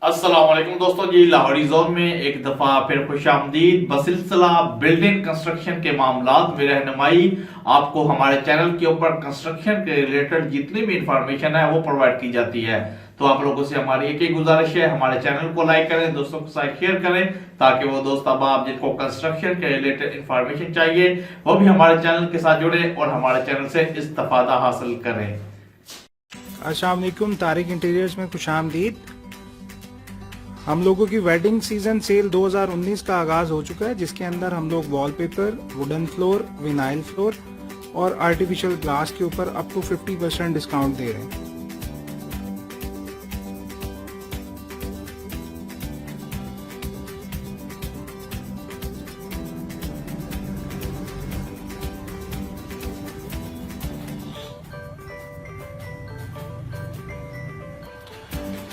अस्सलाम वालेकुम दोस्तों जी, लाहौरी जोन में एक दफा फिर खुशामदीद। बसिलसिला बिल्डिंग कंस्ट्रक्शन के मामलात में रहनुमाई आपको हमारे चैनल के ऊपर कंस्ट्रक्शन के रिलेटेड जितनी भी इंफॉर्मेशन है वो प्रोवाइड की जाती है। तो आप लोगों से हमारी एक ही गुजारिश है, हमारे चैनल को लाइक करें, दोस्तों के साथ शेयर करें, ताकि वो दोस्त अब जिनको कंस्ट्रक्शन के रिलेटेड इंफॉर्मेशन चाहिए वो भी हमारे चैनल के साथ जुड़े और हमारे चैनल से इस्तेफादा हासिल करें। अस्सलाम वालेकुम, तारिक इंटीरियर्स में खुशामदीद। हम लोगों की वेडिंग सीजन सेल 2019 का आगाज हो चुका है, जिसके अंदर हम लोग wallpaper, wooden floor, vinyl floor और आर्टिफिशियल ग्लास के ऊपर अप टू 50% डिस्काउंट दे रहे हैं।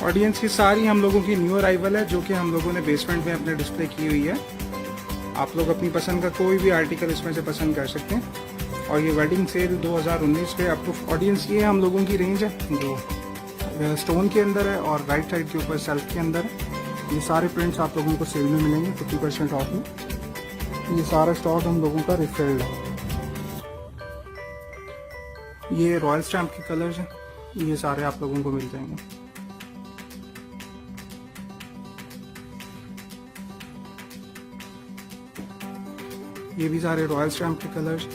ऑडियंस की सारी हम लोगों की न्यू अराइवल है, जो कि हम लोगों ने बेसमेंट में अपने डिस्प्ले की हुई है। आप लोग अपनी पसंद का कोई भी आर्टिकल इसमें से पसंद कर सकते हैं। और ये वेडिंग सेल 2019 पे अप टू ऑडियंस, ये हम लोगों की रेंज है जो स्टोन के अंदर है और राइट साइड के ऊपर सेल्फ के अंदर है। ये सारे प्रिंट्स आप लोगों को सेल में मिलेंगे 50% ऑफ में। ये सारा स्टॉक हम लोगों का रिफिल्ड है। ये रॉयल स्टैम्प के कलर्स हैं, ये सारे आप लोगों को मिल जाएंगे। ये भी सारे रॉयल स्टैम्प के कलर्स।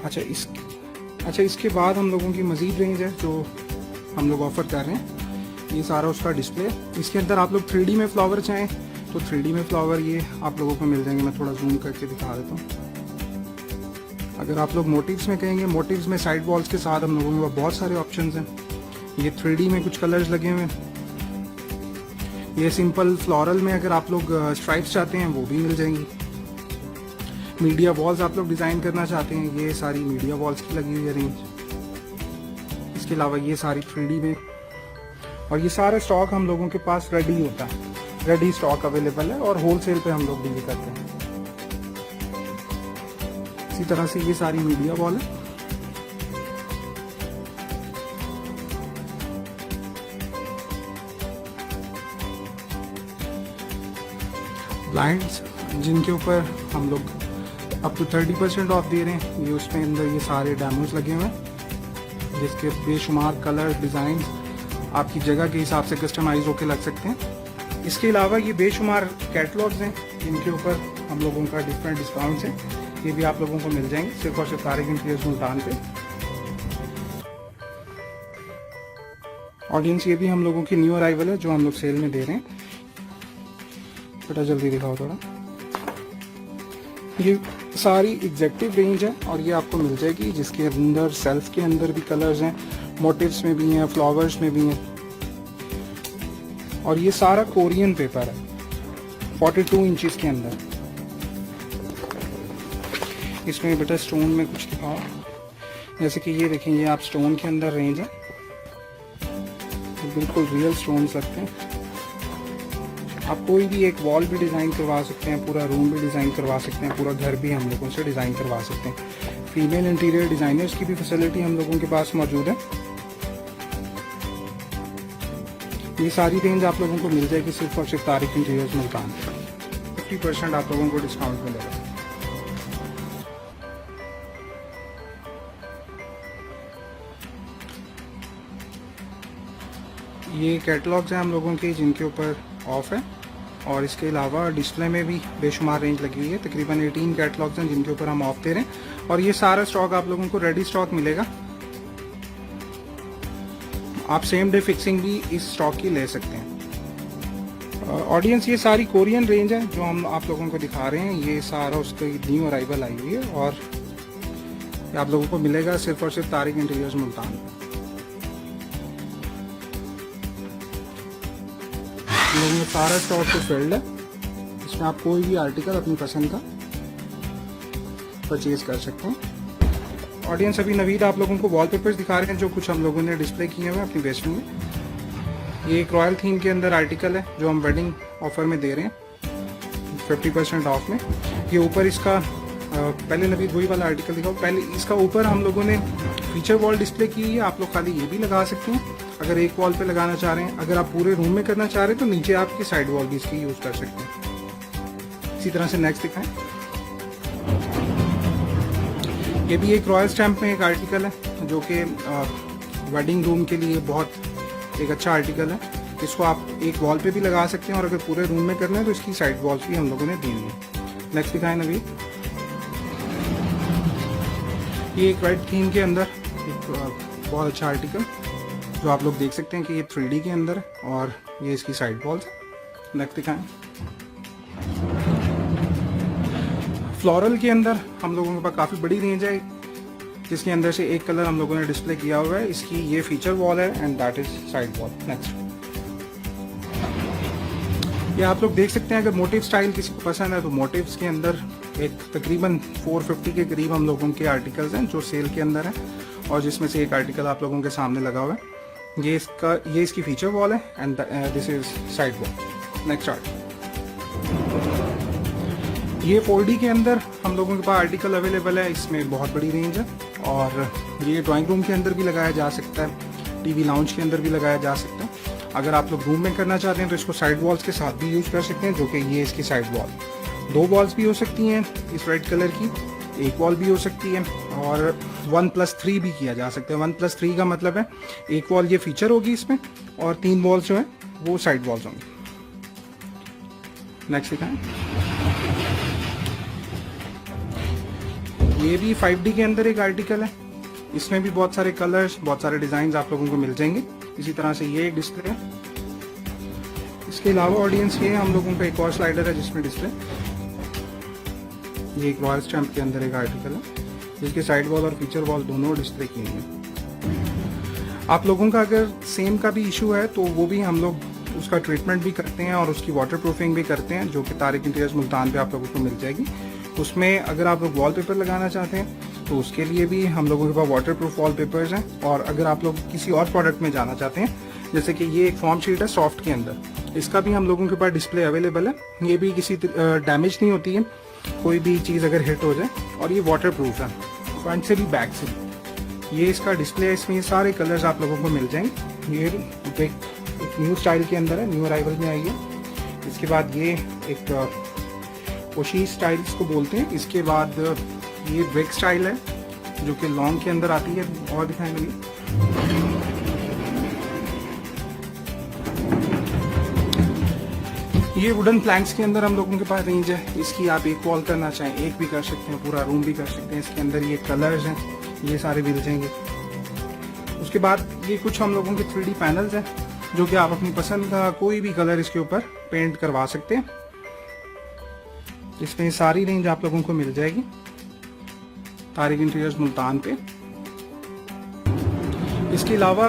अच्छा, इसके बाद हम लोगों की मजीद रेंज है जो हम लोग ऑफर कर रहे हैं। ये सारा उसका डिस्प्ले। इसके अंदर आप लोग 3D में फ्लावर चाहें तो 3D में फ्लावर ये आप लोगों को मिल जाएंगे। मैं थोड़ा जूम करके दिखा देता हूँ। अगर आप लोग मोटिव्स में कहेंगे, मोटिव्स में साइड वॉल्स के साथ हम लोगों के पास बहुत सारे ऑप्शंस हैं। ये 3D में कुछ कलर्स लगे हुए हैं। ये सिंपल फ्लोरल में अगर आप लोग स्ट्राइप्स चाहते हैं वो भी मिल जाएंगी। मीडिया वॉल्स आप लोग डिज़ाइन करना चाहते हैं, ये सारी मीडिया वॉल्स की लगी हुई है रेंज। इसके अलावा ये सारी 3D में, और ये सारा स्टॉक हम लोगों के पास रेडी होता है, रेडी स्टॉक अवेलेबल है और होलसेल पे हम लोग डील करते हैं। इसी तरह से ये सारी मीडिया वॉल है। ब्लाइंड्स जिनके ऊपर हम लोग अप टू 30% ऑफ दे रहे हैं। ये उसमें अंदर ये सारे डैमोज लगे हुए हैं, जिसके बेशुमार कलर डिज़ाइन आपकी जगह के हिसाब से कस्टमाइज होकर लग सकते हैं। इसके अलावा ये बेशुमार कैटलॉग्स हैं जिनके ऊपर हम लोगों का डिफरेंट डिस्काउंट्स हैं। ये भी आप लोगों को मिल जाएंगे सिर्फ और सिर्फ तारिक इंटीरियर्स मुल्तान पे। ऑडियंस, ये भी हम लोगों की न्यू अराइवल है जो हम लोग सेल में दे रहे हैं। बेटा जल्दी दिखाओ थोड़ा। ये सारी एग्जैक्टिव रेंज है और ये आपको मिल जाएगी, जिसके अंदर सेल्फ के अंदर भी कलर्स हैं, मोटिव्स में भी हैं, फ्लावर्स में भी हैं। और ये सारा कोरियन पेपर है 42 इंचेस के अंदर। इसमें बेटा स्टोन में कुछ दिखाओ, जैसे कि ये देखें, ये आप स्टोन के अंदर रेंज है, बिल्कुल रियल स्टोन्स लगते हैं। आप कोई भी एक वॉल भी डिज़ाइन करवा सकते हैं, पूरा रूम भी डिज़ाइन करवा सकते हैं, पूरा घर भी हम लोगों से डिज़ाइन करवा सकते हैं। फीमेल इंटीरियर डिज़ाइनर्स की भी फैसिलिटी हम लोगों के पास मौजूद है। ये सारी रेंज आप लोगों को मिल जाएगी सिर्फ और सिर्फ तारिक इंटीरियर्स मुल्तान। 50% आप लोगों को डिस्काउंट मिलेगा। ये कैटलॉग्स हैं हम लोगों के जिनके ऊपर ऑफ है, और इसके अलावा डिस्प्ले में भी बेशुमार रेंज लगी हुई है। तकरीबन 18 कैटलॉग्स हैं जिनके ऊपर हम ऑफ दे रहे हैं, और ये सारा स्टॉक आप लोगों को रेडी स्टॉक मिलेगा। आप सेम डे फिक्सिंग भी इस स्टॉक की ले सकते हैं। ऑडियंस, ये सारी कोरियन रेंज है जो हम आप लोगों को दिखा रहे हैं। ये सारा उसकी न्यू अराइवल आई हुई है और आप लोगों को मिलेगा सिर्फ और सिर्फ तारिक इंटीरियर्स मुल्तान। लोगों में सारा स्टॉक तो फिल्ड है, इसमें आप कोई भी आर्टिकल अपनी पसंद का परचेज कर सकते हैं। ऑडियंस, अभी नवीद आप लोगों को वॉलपेपर्स दिखा रहे हैं जो कुछ हम लोगों ने डिस्प्ले किए हुए हैं अपनी बेसमेंट में। ये एक रॉयल थीम के अंदर आर्टिकल है जो हम वेडिंग ऑफर में दे रहे हैं 50% ऑफ में। ये ऊपर इसका पहले नवीद वही वाला आर्टिकल दिखाओ। पहले इसका ऊपर हम लोगों ने फीचर वॉल डिस्प्ले की है, आप लोग खाली ये भी लगा सकते हैं अगर एक वॉल पे लगाना चाह रहे हैं। अगर आप पूरे रूम में करना चाह रहे हैं तो नीचे आपकी साइड वॉल भी इसकी यूज़ कर सकते हैं। इसी तरह से नेक्स्ट दिखाएं। ये भी एक रॉयल स्टैम्प में एक आर्टिकल है जो कि वेडिंग रूम के लिए बहुत एक अच्छा आर्टिकल है। इसको आप एक वॉल पे भी लगा सकते हैं और अगर पूरे रूम में करना है तो इसकी साइड वॉल्स भी हम लोगों ने दी है। नेक्स्ट दिखाएं नवीद। ये एक रेड थीम के अंदर एक बहुत अच्छा आर्टिकल जो आप लोग देख सकते हैं कि ये 3D के अंदर है और ये इसकी साइड वॉल्स है। नेक्स्ट दिखाएं। फ्लोरल के अंदर हम लोगों के पास काफ़ी बड़ी रेंज है जिसके अंदर से एक कलर हम लोगों ने डिस्प्ले किया हुआ है। इसकी ये फीचर वॉल है and that is side wall. Next ये आप लोग देख सकते हैं अगर मोटिव स्टाइल किसी को पसंद है तो मोटिव्स के अंदर एक तकरीबन 450 के करीब हम लोगों के आर्टिकल्स हैं जो सेल के अंदर है और जिसमें से एक आर्टिकल आप लोगों के सामने लगा हुआ है। ये इसकी फीचर वॉल है and this is side wall. Next article ये 4D के अंदर हम लोगों के पास आर्टिकल अवेलेबल है। इसमें बहुत बड़ी रेंज है और ये ड्राइंग रूम के अंदर भी लगाया जा सकता है, टीवी लाउंज के अंदर भी लगाया जा सकता है। अगर आप लोग रूम में करना चाहते हैं तो इसको साइड वॉल्स के साथ भी यूज़ कर सकते हैं जो कि ये इसकी साइड वॉल। 2 वॉल्स भी हो सकती हैं इस रेड कलर की, एक वॉल भी हो सकती है और 1+3 भी किया जा सकता है। 1+3 का मतलब है एक वॉल ये फीचर होगी इसमें और 3 वॉल्स जो है वो साइड वॉल्स होंगी। नेक्स्ट दिखाएं। ये भी 5D के अंदर एक आर्टिकल है। इसमें भी बहुत सारे कलर्स, बहुत सारे डिजाइन आप लोगों को मिल जाएंगे। इसी तरह से ये एक डिस्प्ले है। इसके अलावा ऑडियंस ये हम लोगों का एक और स्लाइडर है जिसमें डिस्प्ले, ये एक रॉयल स्टैम्प के अंदर एक आर्टिकल है जिसके साइड वॉल और फीचर वॉल दोनों डिस्प्ले किए हैं। आप लोगों का अगर सेम का भी इशू है तो वो भी हम लोग उसका ट्रीटमेंट भी करते हैं और उसकी वाटर प्रूफिंग भी करते हैं जो कि तारिक इंटीरियर्स मुल्तान पे आप लोगों को मिल जाएगी। उसमें अगर आप लोग वॉलपेपर लगाना चाहते हैं तो उसके लिए भी हम लोगों के पास वाटर प्रूफ वॉलपेपर्स हैं। और अगर आप लोग किसी और प्रोडक्ट में जाना चाहते हैं जैसे कि ये एक फॉर्म शीट है सॉफ्ट के अंदर, इसका भी हम लोगों के पास डिस्प्ले अवेलेबल है। ये भी किसी डैमेज नहीं होती है, कोई भी चीज़ अगर हिट हो जाए, और ये वाटर प्रूफ है फ्रंट से भी बैक से भी। ये इसका डिस्प्ले है, इसमें ये सारे कलर्स आप लोगों को मिल जाएंगे। ये एक न्यू स्टाइल के अंदर है, न्यू अराइवल में आई है। इसके बाद ये एक ओशी स्टाइल इसको बोलते हैं। इसके बाद ये ब्रेक स्टाइल है जो कि लॉन्ग के अंदर आती है। और दिखाएंगे ये वुडन प्लैंक्स के अंदर हम लोगों के पास रेंज है। इसकी आप एक वॉल करना चाहें एक भी कर सकते हैं, पूरा रूम भी कर सकते हैं। इसके अंदर ये कलर्स हैं, ये सारे मिल जाएंगे। उसके बाद ये कुछ हम लोगों के 3D पैनल्स हैं जो कि आप अपनी पसंद का कोई भी कलर इसके ऊपर पेंट करवा सकते हैं। इसमें सारी रेंज आप लोगों को मिल जाएगी तारिक इंटीरियर्स मुल्तान पे। इसके अलावा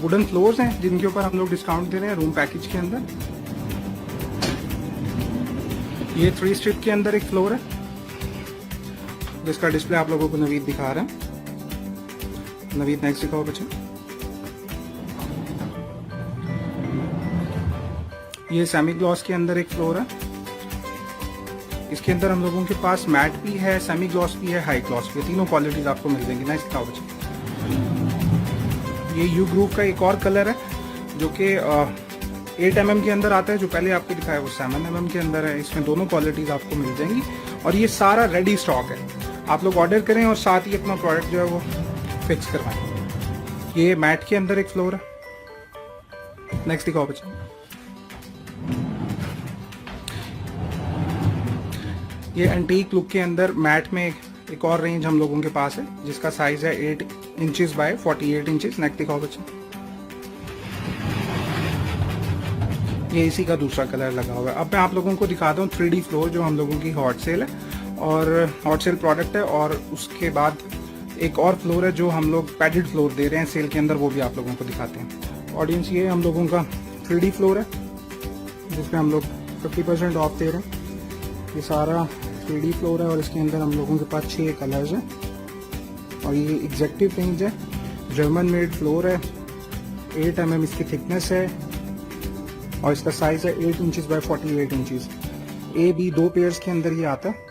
वुडन फ्लोर्स हैं जिनके ऊपर हम लोग डिस्काउंट दे रहे हैं रूम पैकेज के अंदर। ये 3 स्ट्रिप के अंदर एक फ्लोर है जिसका डिस्प्ले आप लोगों को नवीद दिखा रहे हैं। नवीद नेक्स्ट दिखाओ बच्चे। ये सेमी ग्लॉस के अंदर एक फ्लोर है। इसके अंदर हम लोगों के पास मैट भी है, सेमी ग्लॉस भी है, हाई ग्लॉस भी है, तीनों क्वालिटीज आपको मिल जाएंगी। नेक्स्ट दिखाओ बच्चे। ये यू ग्रुप का एक और कलर है जो कि 8 mm के अंदर आता है। जो पहले आपको दिखाया वो 7 mm के अंदर है। इसमें दोनों क्वालिटीज आपको मिल जाएंगी और ये सारा रेडी स्टॉक है। आप लोग ऑर्डर करें और साथ ही अपना प्रोडक्ट जो है वो फिक्स करवाएं। ये मैट के अंदर एक फ्लोर है। नेक्स्ट दिखाओ बच्चे। ये एंटीक लुक के अंदर मैट में एक और रेंज हम लोगों के पास है जिसका साइज है 8 इंचेस बाय 48 इंचेस। नेक्स्ट दिखाओ बच्चे। ये इसी का दूसरा कलर लगा हुआ है। अब मैं आप लोगों को दिखाता हूँ 3D फ्लोर जो हम लोगों की हॉट सेल है और हॉट सेल प्रोडक्ट है। और उसके बाद एक और फ्लोर है जो हम लोग पैडेड फ्लोर दे रहे हैं सेल के अंदर, वो भी आप लोगों को दिखाते हैं। ऑडियंस ये हम लोगों का 3D फ्लोर है जिसमें हम लोग 50% ऑफ दे रहे हैं। ये सारा 3D फ्लोर है और इसके अंदर हम लोगों के पास 6 कलर्स हैं और ये एग्जैक्टिव रेंज है। जर्मन मेड फ्लोर है, 8 mm इसकी थिकनेस है और इसका साइज है 8 inches by 48 inches. A B 2 pairs के अंदर ये आता है।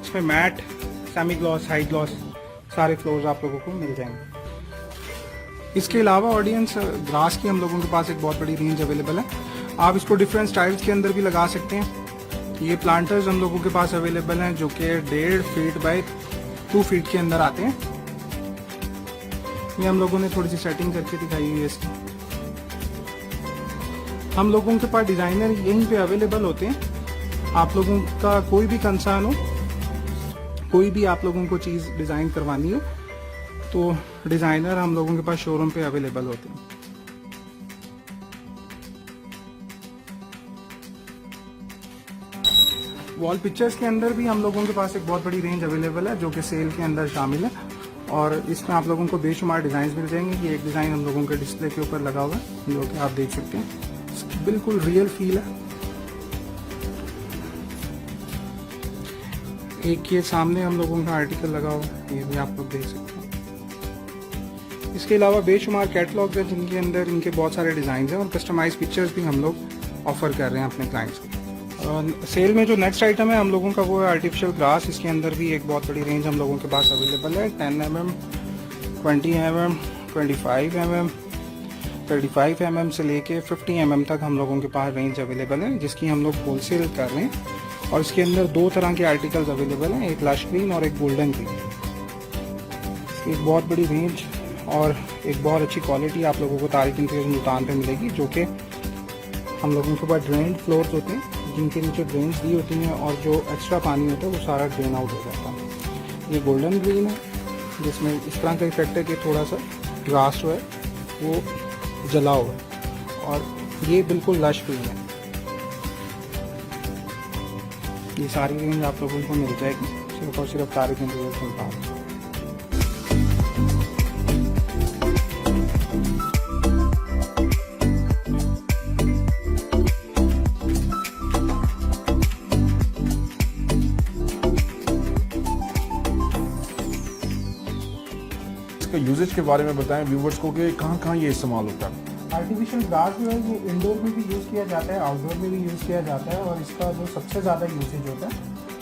इसमें matte, semi gloss, high gloss सारे फ्लोर्स आप लोगों को मिल जाएंगे। इसके अलावा ऑडियंस ग्रास की हम लोगों के पास एक बहुत बड़ी रेंज अवेलेबल है। आप इसको डिफरेंट स्टाइल्स के अंदर भी लगा सकते हैं। ये प्लांटर्स हम लोगों के पास अवेलेबल हैं जो कि 1.5 फीट बाय 2 फीट के अंदर आते हैं। ये हम लोगों ने थोड़ी सी सेटिंग करके दिखाई हुई है इसकी। हम लोगों के पास डिज़ाइनर यहीं पे अवेलेबल होते हैं। आप लोगों का कोई भी कंसर्न हो, कोई भी आप लोगों को चीज़ डिज़ाइन करवानी हो तो डिज़ाइनर हम लोगों के पास शोरूम पे अवेलेबल होते हैं। वॉल पिक्चर्स के अंदर भी हम लोगों के पास एक बहुत बड़ी रेंज अवेलेबल है जो कि सेल के अंदर शामिल है और इसमें आप लोगों को बेशुमार डिज़ाइन मिल जाएंगे। ये एक डिज़ाइन हम लोगों के डिस्प्ले के ऊपर लगा हुआ है जो कि आप देख सकते हैं। इसकी बिल्कुल रियल फील है। एक ये सामने हम लोगों का आर्टिकल लगा हुआ है, ये भी आप लोग देख सकते हैं। इसके अलावा बेशुमार कैटलॉग है जिनके अंदर इनके बहुत सारे डिज़ाइन हैं और कस्टमाइज पिक्चर्स भी हम लोग ऑफर कर रहे हैं अपने क्लाइंट्स को। सेल में जो नेक्स्ट आइटम है हम लोगों का वो है आर्टिफिशियल ग्रास। इसके अंदर भी एक बहुत बड़ी रेंज हम लोगों के पास अवेलेबल है। 10 mm, 20 mm, 25 mm, 35 mm से लेके 50 mm तक हम लोगों के पास रेंज अवेलेबल है जिसकी हम लोग होलसेल कर रहे हैं। और इसके अंदर 2 तरह के आर्टिकल्स अवेलेबल हैं, एक लश ग्रीन और एक गोल्डन ग्रीन। एक बहुत बड़ी रेंज और एक बहुत अच्छी क्वालिटी आप लोगों को तारिक इंटीरियर मुल्तान पे मिलेगी जो कि हम लोगों के पास ड्रेन्ड फ्लोर्स होते हैं जिनके नीचे ड्रेन्स दी होती हैं और जो एक्स्ट्रा पानी होता है वो सारा ड्रेन आउट हो जाता है। ये गोल्डन ग्रीन है जिसमें इस तरह का इफेक्ट है कि थोड़ा सा ग्रास जो है वो जला हुआ है और ये बिल्कुल लश ग्रीन है। ये सारी रेंज आप लोगों को मिल जाएगी सिर्फ और सिर्फ तारिक इंटीरियर मुल्तान। यूजेज के बारे में बताएं व्यूवर्स को कि कहाँ कहाँ ये इस्तेमाल होता है। आर्टिफिशियल ग्रास जो है ये इंडोर में भी यूज़ किया जाता है, आउटडोर में भी यूज़ किया जाता है और इसका जो सबसे ज़्यादा यूसेज होता है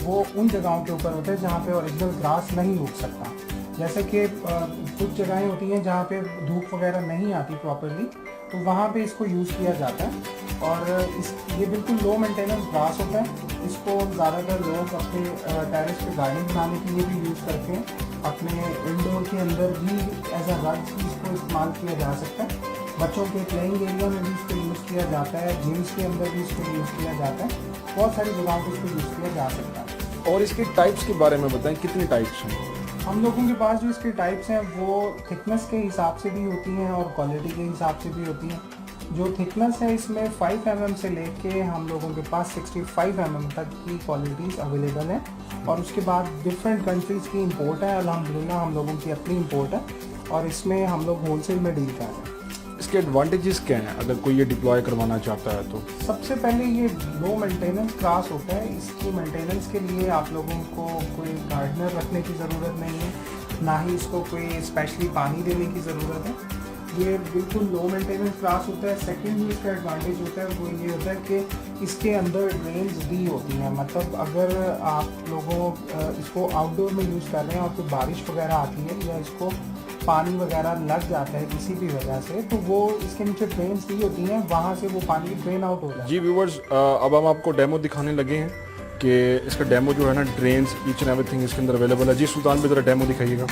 वो उन जगहों के ऊपर होता है जहाँ पे ओरिजिनल ग्रास नहीं उग सकता। जैसे कि कुछ जगहें होती हैं जहाँ पे धूप वगैरह नहीं आती प्रॉपरली तो वहाँ पे इसको यूज़ किया जाता है और ये बिल्कुल लो मेंटेनेंस ग्रास होता है। इसको ज़्यादातर लोग अपने टेरेस पे गार्डन बनाने के लिए भी यूज़ करते हैं। अपने इंडोर के अंदर भी एज अ रग इसको इस्तेमाल किया जा सकता है। बच्चों के प्लेइंग एरिया में भी इसको यूज़ किया जाता है, जिम्स के अंदर भी इसको यूज़ किया जाता है, बहुत सारी जगहों पर इसको यूज़ किया जा सकता है। और इसके टाइप्स के बारे में बताएं, कितने टाइप्स हैं? हम लोगों के पास जो इसके टाइप्स हैं वो थिकनेस के हिसाब से भी होती हैं और क्वालिटी के हिसाब से भी होती हैं। जो थिकनेस है इसमें 5 mm से लेके हम लोगों के पास 65 mm तक की क्वालिटीज़ अवेलेबल हैं और उसके बाद डिफरेंट कंट्रीज़ की इंपोर्ट है। अल्हम्दुलिल्लाह हम लोगों की अपनी इंपोर्ट है और इसमें हम लोग होलसेल में डील कर रहे हैं। इसके एडवांटेजेस क्या हैं अगर कोई ये डिप्लॉय करवाना चाहता है तो? सबसे पहले ये लो मेंटेनेंस ग्रास होता है। इसकी मेंटेनेंस के लिए आप लोगों को कोई गार्डनर रखने की ज़रूरत नहीं है, ना ही इसको कोई स्पेशली पानी देने की ज़रूरत है। ये बिल्कुल लो मेंटेनेंस ग्रास होता है। सेकेंड जो इसका एडवांटेज होता है वो ये होता है कि इसके अंदर ड्रेन्स दी होती हैं। मतलब अगर आप लोगों इसको आउटडोर में यूज़ कर रहे हैं और फिर बारिश वगैरह आती है या इसको पानी वगैरह लग जाता है किसी भी वजह से तो वो इसके नीचे ड्रेन्स दी होती हैं, वहाँ से वो पानी ड्रेन आउट हो जाता है। जी व्यूवर्स, अब हम आपको डेमो दिखाने लगे हैं कि इसका डेमो जो है ना, ड्रेन्स ईच एंड एवरीथिंग इसके अंदर अवेलेबल है। जी सुल्तान भी ज़रा डेमो दिखाइएगा।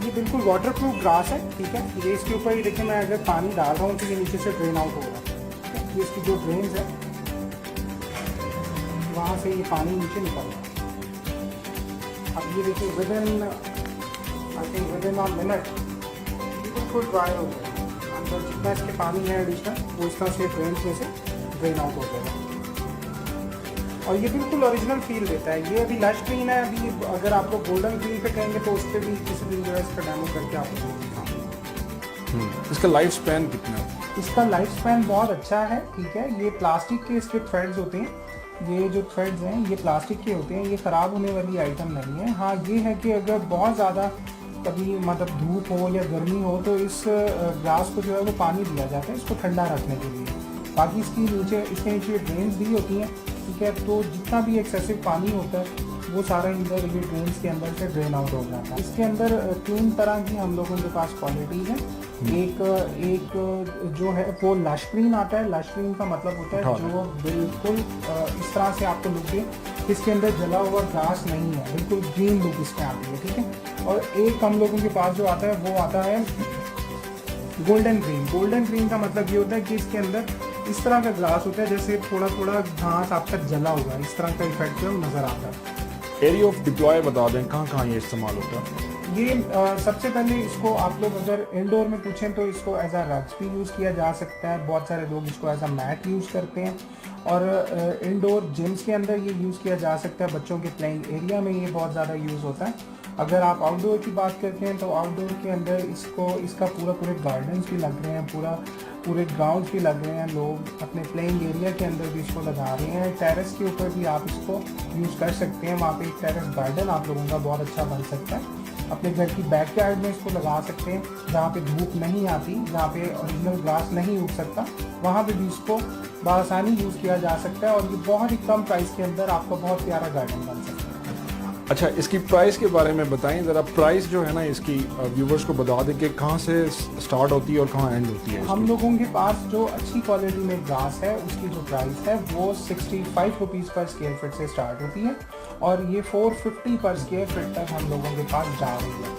ये बिल्कुल वाटर प्रूफ ग्रास है, ठीक है। ये इसके ऊपर ही देखिए, मैं अगर पानी डाल रहा हूँ तो ये नीचे से ड्रेन आउट होगा। ये इसकी जो ड्रेन्स है वहाँ से ये पानी नीचे निकल रहा है। अब ये देखिए विदिन अ मिनट बिल्कुल ड्राई हो जाएगा। अंदर जितना इसके पानी है एडिशनल वो इस तरह से ड्रेन्स में से ड्रेन आउट हो जाएगा और ये बिल्कुल ओरिजिनल फील देता है। ये अभी लश ग्रीन है, अभी अगर आप लोग गोल्डन ग्रीन पे कहेंगे तो उस पर भी किसी दिन जो है इसका डेमो करके आप लोगों को दिखाऊंगा। इसका लाइफ स्पैन कितना है? इसका लाइफ स्पैन बहुत अच्छा है, ठीक है। ये प्लास्टिक के इसके थ्रेड्स होते हैं। ये जो थ्रेड्स हैं ये प्लास्टिक के होते हैं, ये ख़राब होने वाली आइटम नहीं है। हाँ ये है कि अगर बहुत ज़्यादा कभी मतलब धूप हो या गर्मी हो तो इस ग्लास को जो है वो पानी दिया जाता है इसको ठंडा रखने के लिए। बाकी इसके नीचे ड्रेन्स दी होती हैं, ठीक है। तो जितना भी एक्सेसिव पानी होता है वो सारा इधर ये ड्रेन्स के अंदर से ड्रेन आउट हो जाता है। इसके अंदर 3 तरह की हम लोगों के पास क्वालिटी है। एक जो है वो लश ग्रीन आता है। लश ग्रीन का मतलब होता है जो बिल्कुल इस तरह से आपको लुक दे, इसके अंदर जला हुआ घास नहीं है, बिल्कुल ग्रीन लुक इसमें आती है, ठीक है। और एक हम लोगों के पास जो आता है वो आता है गोल्डन ग्रीन। गोल्डन ग्रीन का मतलब ये होता है कि इसके अंदर इस तरह का ग्लास होता है जैसे थोड़ा थोड़ा घास आप तक जला हुआ है, इस तरह का इफेक्ट नज़र आता है। एरिया ऑफ डिप्लॉय बता दें, कहाँ ये इस्तेमाल होता है? ये सबसे पहले इसको आप लोग अगर इंडोर में पूछें तो इसको एज अ रग्स भी यूज़ किया जा सकता है। बहुत सारे लोग इसको एज अ मैट यूज़ करते हैं। और इंडोर जिम्स के अंदर ये यूज़ किया जा सकता है। बच्चों के प्लेइंग एरिया में ये बहुत ज़्यादा यूज़ होता है। अगर आप आउटडोर की बात करते हैं तो आउटडोर के अंदर इसका पूरे गार्डन्स भी लग रहे हैं, पूरे ग्राउंड्स भी लग रहे हैं। लोग अपने प्लेइंग एरिया के अंदर भी इसको लगा रहे हैं। टेरेस के ऊपर भी आप इसको यूज़ कर सकते हैं। वहाँ पे एक टेरेस गार्डन आप लोगों का बहुत अच्छा बन सकता है। अपने घर की बैकयार्ड में इसको लगा सकते हैं, जहाँ पे धूप नहीं आती, जहाँ पे ओरिजिनल ग्रास नहीं उग सकता, वहाँ पे भी इसको बआसानी यूज़ किया जा सकता है। और ये बहुत ही कम प्राइस के अंदर आपका बहुत प्यारा गार्डन बन सकता है। अच्छा, इसकी प्राइस के बारे में बताएं ज़रा। प्राइस जो है ना इसकी व्यूवर्स को बता दें कि कहाँ से स्टार्ट होती है और कहाँ एंड होती है। हम लोगों के पास जो अच्छी क्वालिटी में ग्रास है उसकी जो प्राइस है वो 65 रुपीज़ पर स्क्वायर फीट से स्टार्ट होती है और ये 450 पर स्क्वायर फीट तक हम लोगों के पास जा रही है।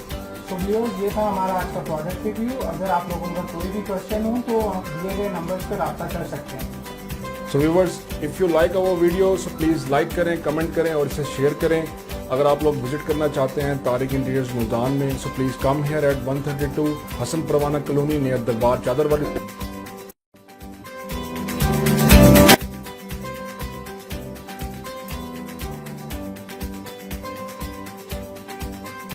तो व्यूअर्स, ये था हमारा आज का प्रोडक्ट रिव्यू। अगर आप लोगों का कोई भी क्वेश्चन हो तो दिए गए नंबर्स पर रब्ता कर सकते हैं। So viewers, if you like our video so please like करें, कमेंट करें और इसे शेयर करें। अगर आप लोग विजिट करना चाहते हैं तारिक इंटीरियर्स मुल्तान में, so please come here at 132 Hasan Parwana colony near Darbar Chadar वाली।